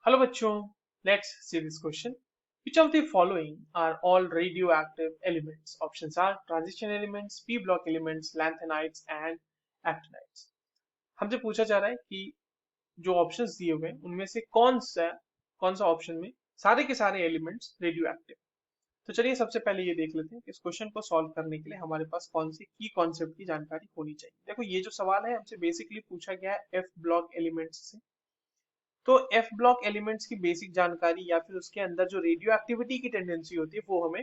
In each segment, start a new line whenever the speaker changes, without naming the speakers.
Hello बच्चों, let's see this question. Which of the following are all radioactive elements? Options are transition elements, p block elements, lanthanides and actinides. हमसे पूछा जा रहा है कि जो ऑप्शंस दिए हुए हैं उनमें से कौन सा ऑप्शन में सारे के सारे एलिमेंट्स रेडियो एक्टिव। तो चलिए सबसे पहले ये देख लेते हैं कि इस क्वेश्चन को सॉल्व करने के लिए हमारे पास कौन सी की कॉन्सेप्ट की जानकारी होनी चाहिए। देखो ये जो सवाल है हमसे बेसिकली पूछा गया है एफ ब्लॉक एलिमेंट्स से। तो एफ ब्लॉक एलिमेंट्स की बेसिक जानकारी या फिर उसके अंदर जो रेडियो एक्टिविटी की टेंडेंसी होती है वो हमें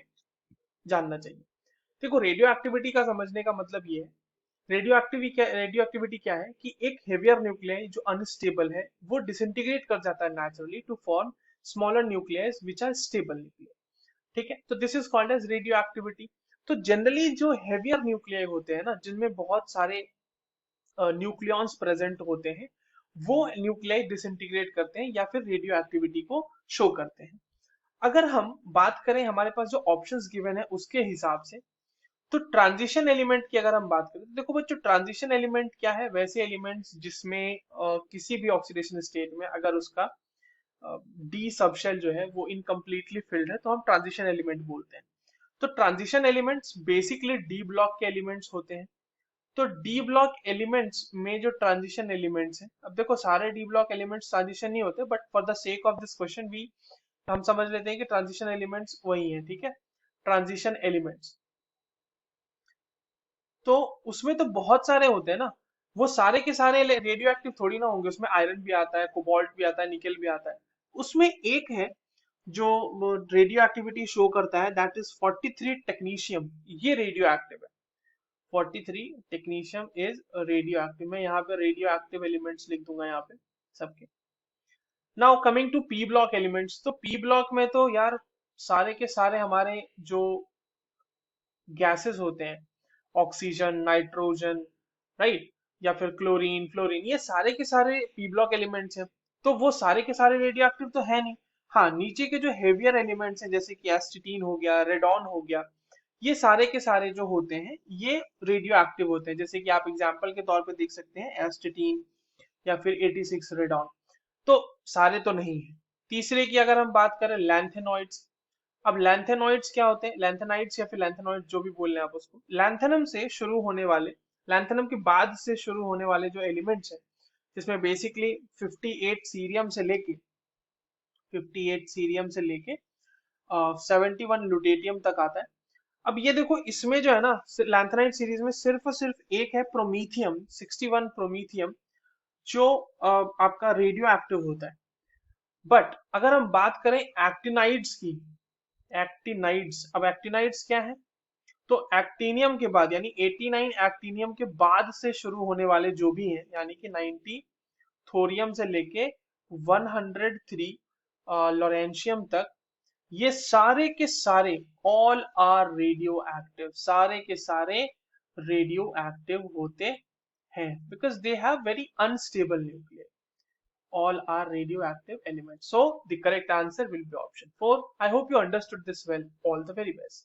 जानना चाहिए। देखो रेडियो एक्टिविटी का समझने का मतलब ये है, रेडियो एक्टिविटी क्या है कि एक हेवियर न्यूक्लियाई जो अनस्टेबल है वो डिसइंटीग्रेट कर जाता है naturally to form smaller nucleus which are stable nuclear. ठीक है, तो this is called as radioactivity. तो जनरली जो हेवियर न्यूक्लियाई होते हैं ना, जिनमें बहुत सारे न्यूक्लियॉन्स प्रेजेंट होते हैं, वो न्यूक्लियाई डिसइंटीग्रेट करते हैं या फिर रेडियो एक्टिविटी को शो करते हैं। अगर हम बात करें हमारे पास जो ऑप्शंस गिवन है उसके हिसाब से, तो ट्रांजिशन एलिमेंट की अगर हम बात करें तो देखो बच्चों, ट्रांजिशन एलिमेंट क्या है? वैसे एलिमेंट्स जिसमें किसी भी ऑक्सीडेशन स्टेट में अगर उसका डी सबशेल जो है वो इनकम्प्लीटली फिल्ड है तो हम ट्रांजिशन एलिमेंट बोलते हैं। तो transition elements basically D block के एलिमेंट्स होते हैं। तो डी ब्लॉक एलिमेंट्स में जो ट्रांजिशन एलिमेंट्स हैं, अब देखो सारे डी ब्लॉक एलिमेंट्स ट्रांजिशन नहीं होते, but for the sake of this question भी हम समझ लेते हैं कि ट्रांजिशन एलिमेंट्स वही हैं। ठीक है, ट्रांजिशन एलिमेंट्स तो उसमें तो बहुत सारे होते हैं ना, वो सारे के सारे रेडियो एक्टिव थोड़ी ना होंगे। उसमें आयरन भी आता है, कोबाल्ट भी आता है, निकेल भी आता है। उसमें एक है जो रेडियो एक्टिविटी शो करता है, दैट इज 43 टेक्नीशियम। ये रेडियो एक्टिव है। 43 टेक्नीशियम इज रेडियो एक्टिव। मैं यहाँ पे रेडियो एक्टिव एलिमेंट्स लिख दूंगा यहाँ पे सबके। Now coming to P block elements, तो पी ब्लॉक में तो यार सारे के सारे हमारे जो गैसेस होते हैं, ऑक्सीजन, नाइट्रोजन, राइट, या फिर क्लोरीन, फ्लोरीन, ये सारे के सारे पी ब्लॉक एलिमेंट्स हैं। तो वो सारे के सारे रेडियो एक्टिव तो है नहीं। हाँ, नीचे के जो हेवियर एलिमेंट्स हैं जैसे कि एस्टिटीन हो गया, रेडॉन हो गया, ये सारे के सारे जो होते हैं ये रेडियो एक्टिव होते हैं। जैसे कि आप एग्जांपल के तौर पे देख सकते हैं एस्टिटीन या फिर 86 रेडॉन। तो सारे तो नहीं है। तीसरे की अगर हम बात करें लैंथेनॉइड्स। अब लैंथेनॉइड्स क्या होते हैं? लैंथेनाइड्स या फिर लैंथेनॉइड जो भी बोल रहे हैं आप उसको, लैंथेनम से शुरू होने वाले, लैंथेनम के बाद से शुरू होने वाले जो एलिमेंट्स हैं, जिसमें बेसिकली 58 सीरियम से लेके 71 लुटेटियम तक आता है। अब ये देखो इसमें जो है ना, लैंथेनाइड सीरीज में सिर्फ और सिर्फ एक है प्रोमीथियम, 61 प्रोमीथियम, जो आपका रेडियो एक्टिव होता है। बट अगर हम बात करें एक्टिनाइड्स की, एक्टिनाइड्स, अब एक्टिनाइड्स क्या है? तो एक्टिनियम के बाद यानी 89 एक्टिनियम के बाद से शुरू होने वाले जो भी हैं, यानी कि 90 थोरियम से लेके 103 लॉरेंशियम तक, ये सारे के सारे ऑल आर रेडियो एक्टिव, सारे के सारे रेडियो एक्टिव होते हैं because they have very unstable nuclear. All are radioactive elements. So the correct answer will be option 4. I hope you understood this well. All the very best.